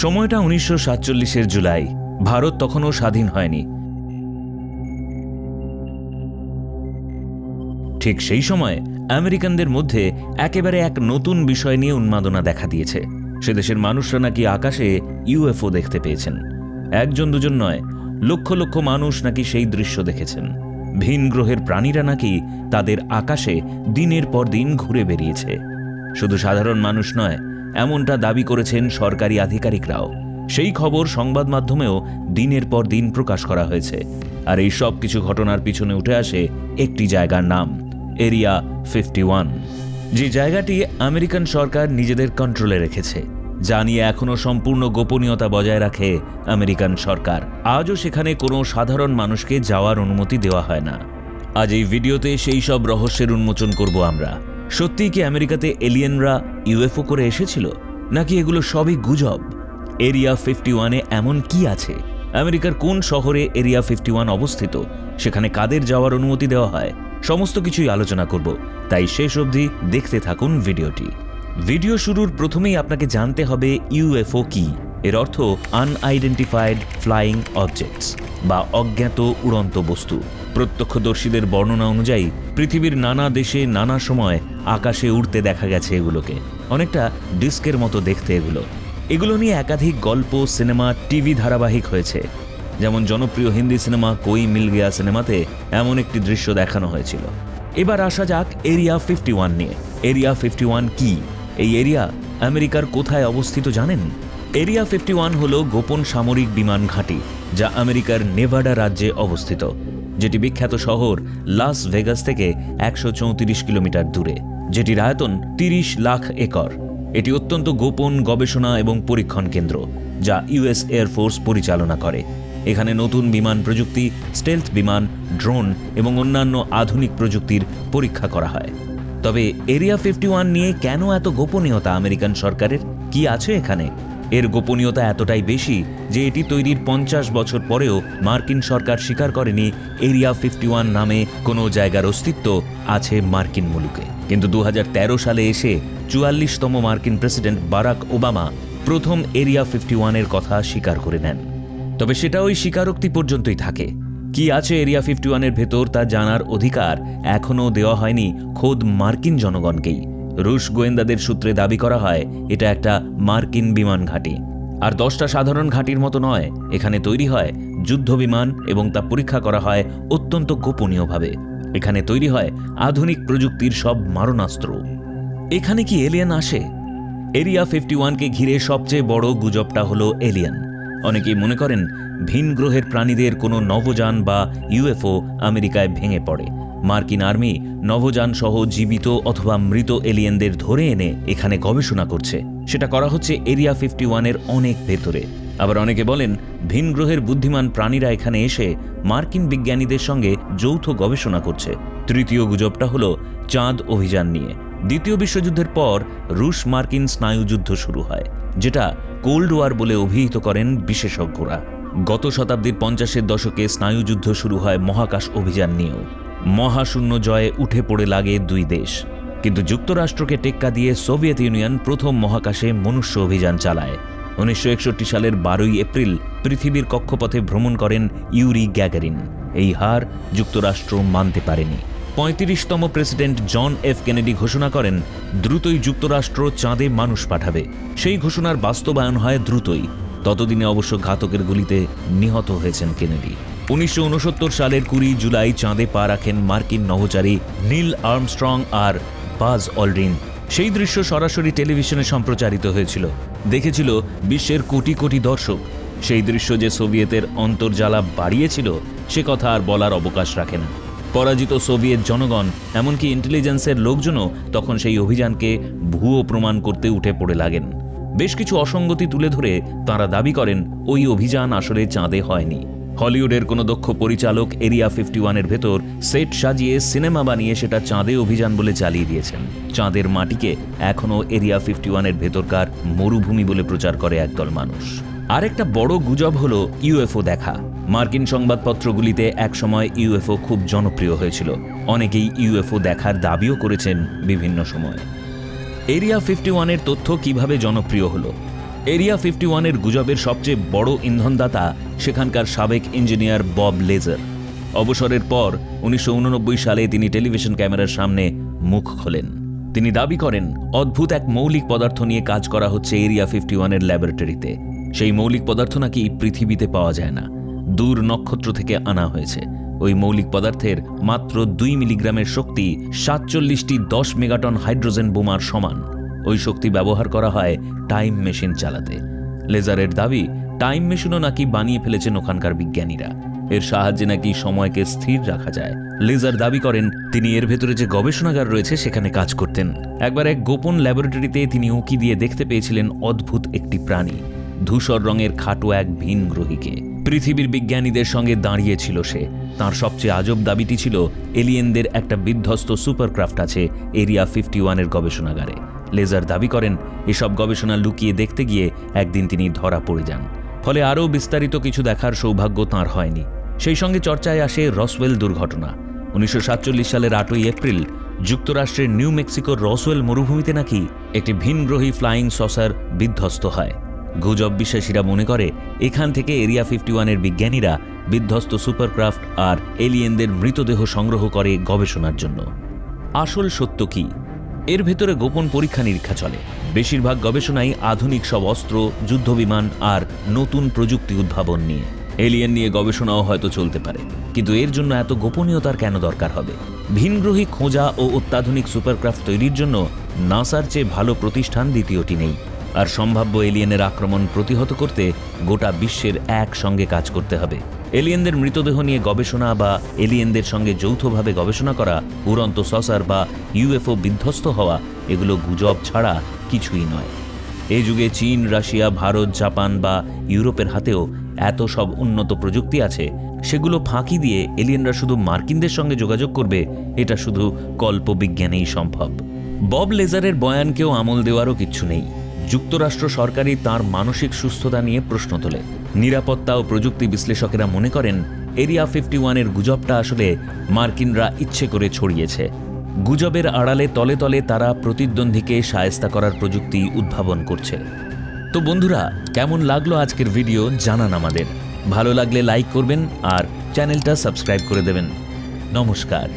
সময়টা 1947-এর জুলাই। ভারত তখনও স্বাধীন হয়নি। ঠিক সেই সময় আমেরিকানদের মধ্যে একেবারে এক নতুন বিষয় নিয়ে উন্মাদনা দেখা দিয়েছে। সে দেশের মানুষরা নাকি আকাশে ইউএফও দেখতে পেয়েছেন। একজন দুজন নয়, লক্ষ লক্ষ মানুষ নাকি সেই দৃশ্য দেখেছেন। ভিন গ্রহের প্রাণীরা নাকি তাদের আকাশে দিনের পর দিন ঘুরে বেরিয়েছে। শুধু সাধারণ মানুষ নয়, এমনটা দাবি করেছেন সরকারি আধিকারিকরাও। সেই খবর সংবাদ মাধ্যমেও দিনের পর দিন প্রকাশ করা হয়েছে। আর এই সব কিছু ঘটনার পিছনে উঠে আসে একটি জায়গার নাম, এরিয়া 51, যে জায়গাটি আমেরিকান সরকার নিজেদের কন্ট্রোলে রেখেছে, যা নিয়ে এখনও সম্পূর্ণ গোপনীয়তা বজায় রাখে আমেরিকান সরকার। আজও সেখানে কোনো সাধারণ মানুষকে যাওয়ার অনুমতি দেওয়া হয় না। আজ এই ভিডিওতে সেই সব রহস্যের উন্মোচন করব আমরা। সত্যিই কি আমেরিকাতে এলিয়েনরা ইউএফও করে এসেছিল, নাকি এগুলো সবই গুজব? এরিয়া 51-এ এমন কি আছে? আমেরিকার কোন শহরে এরিয়া 51 অবস্থিত? সেখানে কাদের যাওয়ার অনুমতি দেওয়া হয়? সমস্ত কিছুই আলোচনা করব, তাই শেষ অবধি দেখতে থাকুন ভিডিওটি। ভিডিও শুরুর প্রথমেই আপনাকে জানতে হবে ইউএফও কি। এর অর্থ আনআইডেন্টিফাইড ফ্লাইং অবজেক্টস বা অজ্ঞাত উড়ন্ত বস্তু। প্রত্যক্ষদর্শীদের বর্ণনা অনুযায়ী পৃথিবীর নানা দেশে নানা সময় আকাশে উড়তে দেখা গেছে এগুলোকে। অনেকটা ডিস্কের মতো দেখতে এগুলো নিয়ে একাধিক গল্প, সিনেমা, টিভি ধারাবাহিক হয়েছে। যেমন জনপ্রিয় হিন্দি সিনেমা কোই মিল গয়া সিনেমাতে এমন একটি দৃশ্য দেখানো হয়েছিল। এবার আসা যাক এরিয়া 51 নিয়ে। এরিয়া 51 কি? এই এরিয়া আমেরিকার কোথায় অবস্থিত জানেন? এরিয়া 51 হলো গোপন সামরিক বিমান ঘাঁটি, যা আমেরিকার নেভাডা রাজ্যে অবস্থিত, যেটি বিখ্যাত শহর লাস ভেগাস থেকে 134 কিলোমিটার দূরে, যেটির আয়তন 30 লাখ একর। এটি অত্যন্ত গোপন গবেষণা এবং পরীক্ষণ কেন্দ্র, যা ইউএস এয়ারফোর্স পরিচালনা করে। এখানে নতুন বিমান প্রযুক্তি, স্টেলথ বিমান, ড্রোন এবং অন্যান্য আধুনিক প্রযুক্তির পরীক্ষা করা হয়। তবে এরিয়া 51 নিয়ে কেন এত গোপনীয়তা আমেরিকান সরকারের? কি আছে এখানে? এর গোপনীয়তা এতটাই বেশি যে এটি তৈরির 50 বছর পরেও মার্কিন সরকার স্বীকার করেনি এরিয়া 51 নামে কোনো জায়গার অস্তিত্ব আছে মার্কিন মুলুকে। কিন্তু 2013 সালে এসে 44তম মার্কিন প্রেসিডেন্ট বারাক ওবামা প্রথম এরিয়া 51-এর কথা স্বীকার করে নেন। তবে সেটা ওই স্বীকারোক্তি পর্যন্তই থাকে। কি আছে এরিয়া 51-এর ভেতর তা জানার অধিকার এখনও দেওয়া হয়নি খোদ মার্কিন জনগণকেই। রুশ গোয়েন্দাদের সূত্রে দাবি করা হয় এটা একটা মার্কিন বিমান ঘাঁটি। আর 10টা সাধারণ ঘাঁটির মতো নয়, এখানে তৈরি হয় যুদ্ধ বিমান এবং তা পরীক্ষা করা হয় অত্যন্ত গোপনীয়ভাবে। এখানে তৈরি হয় আধুনিক প্রযুক্তির সব মারণাস্ত্র। এখানে কি এলিয়েন আসে? এরিয়া 51-কে ঘিরে সবচেয়ে বড় গুজবটা হলো এলিয়েন। অনেকেই মনে করেন ভিন গ্রহের প্রাণীদের কোনো নভোযান বা ইউএফও আমেরিকায় ভেঙে পড়ে। মার্কিন আর্মি নভোযান সহ জীবিত অথবা মৃত এলিয়েনদের ধরে এনে এখানে গবেষণা করছে। সেটা করা হচ্ছে এরিয়া 51-এর অনেক ভেতরে। আবার অনেকে বলেন ভিন গ্রহের বুদ্ধিমান প্রাণীরা এখানে এসে মার্কিন বিজ্ঞানীদের সঙ্গে যৌথ গবেষণা করছে। তৃতীয় গুজবটা হলো চাঁদ অভিযান নিয়ে। দ্বিতীয় বিশ্বযুদ্ধের পর রুশ মার্কিন স্নায়ুযুদ্ধ শুরু হয়, যেটা কোল্ড ওয়ার বলে অভিহিত করেন বিশেষজ্ঞরা। গত শতাব্দীর 50-এর দশকে স্নায়ুযুদ্ধ শুরু হয় মহাকাশ অভিযান নিয়েও। মহাশূন্য জয়ে উঠে পড়ে লাগে দুই দেশ। কিন্তু যুক্তরাষ্ট্রকে টেক্কা দিয়ে সোভিয়েত ইউনিয়ন প্রথম মহাকাশে মনুষ্য অভিযান চালায়। 1961 সালের 12 এপ্রিল পৃথিবীর কক্ষপথে ভ্রমণ করেন ইউরি গ্যাগারিন। এই হার যুক্তরাষ্ট্র মানতে পারেনি। 35তম প্রেসিডেন্ট জন এফ কেনেডি ঘোষণা করেন দ্রুতই যুক্তরাষ্ট্র চাঁদে মানুষ পাঠাবে। সেই ঘোষণার বাস্তবায়ন হয় দ্রুতই। ততদিনে অবশ্য ঘাতকের গুলিতে নিহত হয়েছেন কেনেডি। 1969 সালের 20 জুলাই চাঁদে পা রাখেন মার্কিন নভোচারী নীল আর্মস্ট্রং আর বাজ অলড্রিন। সেই দৃশ্য সরাসরি টেলিভিশনে সম্প্রচারিত হয়েছিল। দেখেছিল বিশ্বের কোটি কোটি দর্শক। সেই দৃশ্য যে সোভিয়েতের অন্তর্জ্বালা বাড়িয়েছিল সে কথা আর বলার অবকাশ রাখে না। পরাজিত সোভিয়েত জনগণ, এমনকি ইন্টেলিজেন্সের লোকজনও তখন সেই অভিযানকে ভুয়ো প্রমাণ করতে উঠে পড়ে লাগেন। বেশ কিছু অসঙ্গতি তুলে ধরে তাঁরা দাবি করেন ওই অভিযান আসলে চাঁদে হয়নি। হলিউডের কোনো দক্ষ পরিচালক এরিয়া 51-এর ভেতর সেট সাজিয়ে সিনেমা বানিয়ে সেটা চাঁদে অভিযান বলে চালিয়ে দিয়েছেন। চাঁদের মাটিকে এখনও এরিয়া 51-এর ভেতরকার মরুভূমি বলে প্রচার করে একদল মানুষ। আরেকটা বড় গুজব হলো ইউএফও দেখা। মার্কিন সংবাদপত্রগুলিতে একসময় ইউএফও খুব জনপ্রিয় হয়েছিল। অনেকেই ইউএফও দেখার দাবিও করেছেন বিভিন্ন সময়। এরিয়া 51-এর তথ্য কিভাবে জনপ্রিয় হলো? এরিয়া 51-এর গুজবের সবচেয়ে বড় ইন্ধনদাতা সেখানকার সাবেক ইঞ্জিনিয়ার বব লেজার। অবসরের পর 1989 সালে তিনি টেলিভিশন ক্যামেরার সামনে মুখ খোলেন। তিনি দাবি করেন অদ্ভুত এক মৌলিক পদার্থ নিয়ে কাজ করা হচ্ছে এরিয়া 51-এর ল্যাবরেটরিতে। সেই মৌলিক পদার্থ নাকি পৃথিবীতে পাওয়া যায় না, দূর নক্ষত্র থেকে আনা হয়েছে। ওই মৌলিক পদার্থের মাত্র 2 মিলিগ্রামের শক্তি 47টি 10 মেগাটন হাইড্রোজেন বোমার সমান। ওই শক্তি ব্যবহার করা হয় টাইম মেশিন চালাতে। লেজারের দাবি টাইম মেশিনও নাকি বানিয়ে ফেলেছেন ওখানকার বিজ্ঞানীরা। এর সাহায্যে নাকি সময়কে স্থির রাখা যায়। লেজার দাবি করেন তিনি এর ভেতরে যে গবেষণাগার রয়েছে সেখানে কাজ করতেন। একবার এক গোপন ল্যাবরেটরিতে তিনি উঁকি দিয়ে দেখতে পেয়েছিলেন অদ্ভুত একটি প্রাণী, ধূসর রঙের খাটো এক ভিন গ্রহীকে। পৃথিবীর বিজ্ঞানীদের সঙ্গে দাঁড়িয়েছিল সে। তার সবচেয়ে আজব দাবিটি ছিল এলিয়েনদের একটা বিধ্বস্ত সুপারক্রাফট আছে এরিয়া 51-এর গবেষণাগারে। লেজার দাবি করেন এসব গবেষণা লুকিয়ে দেখতে গিয়ে একদিন তিনি ধরা পড়ে যান। ফলে আরও বিস্তারিত কিছু দেখার সৌভাগ্য তাঁর হয়নি। সেই সঙ্গে চর্চায় আসে রসওয়েল দুর্ঘটনা। 1947 সালের 8ই এপ্রিল যুক্তরাষ্ট্রের নিউ মেক্সিকোর রসওয়েল মরুভূমিতে নাকি একটি ভিনগ্রহী ফ্লাইং সসার বিধ্বস্ত হয়। গুজব বিশ্বাসীরা মনে করে এখান থেকে এরিয়া 51-এর বিজ্ঞানীরা বিধ্বস্ত সুপারক্রাফট আর এলিয়েনদের মৃতদেহ সংগ্রহ করে গবেষণার জন্য। আসল সত্য কি? এর ভেতরে গোপন পরীক্ষা নিরীক্ষা চলে। বেশিরভাগ গবেষণাই আধুনিক সব অস্ত্র, যুদ্ধবিমান আর নতুন প্রযুক্তি উদ্ভাবন নিয়ে। এলিয়েন নিয়ে গবেষণাও হয়তো চলতে পারে, কিন্তু এর জন্য এত গোপনীয়তার কেন দরকার হবে? ভিনগ্রহী খোঁজা ও অত্যাধুনিক সুপারক্রাফট তৈরির জন্য নাসার চেয়ে ভালো প্রতিষ্ঠান দ্বিতীয়টি নেই। আর সম্ভাব্য এলিয়েনের আক্রমণ প্রতিহত করতে গোটা বিশ্বের একসঙ্গে কাজ করতে হবে। এলিয়েনদের মৃতদেহ নিয়ে গবেষণা বা এলিয়েনদের সঙ্গে যৌথভাবে গবেষণা করা, উড়ন্ত সসার বা ইউএফও বিধ্বস্ত হওয়া, এগুলো গুজব ছাড়া কিছুই নয়। এই যুগে চীন, রাশিয়া, ভারত, জাপান বা ইউরোপের হাতেও এত সব উন্নত প্রযুক্তি আছে, সেগুলো ফাঁকি দিয়ে এলিয়েনরা শুধু মার্কিনদের সঙ্গে যোগাযোগ করবে, এটা শুধু কল্পবিজ্ঞানেই সম্ভব। বব লেজারের বয়ানকেও আমল দেওয়ারও কিচ্ছু নেই। যুক্তরাষ্ট্র সরকারই তাঁর মানসিক সুস্থতা নিয়ে প্রশ্ন তোলে। নিরাপত্তা ও প্রযুক্তি বিশ্লেষকেরা মনে করেন এরিয়া 51-এর গুজবটা আসলে মার্কিনরা ইচ্ছে করে ছড়িয়েছে। গুজবের আড়ালে তলে তলে তারা প্রতিদ্বন্দ্বীকে শায়েস্তা করার প্রযুক্তি উদ্ভাবন করছে। তো বন্ধুরা, কেমন লাগলো আজকের ভিডিও জানান আমাদের। ভালো লাগলে লাইক করবেন আর চ্যানেলটা সাবস্ক্রাইব করে দেবেন। নমস্কার।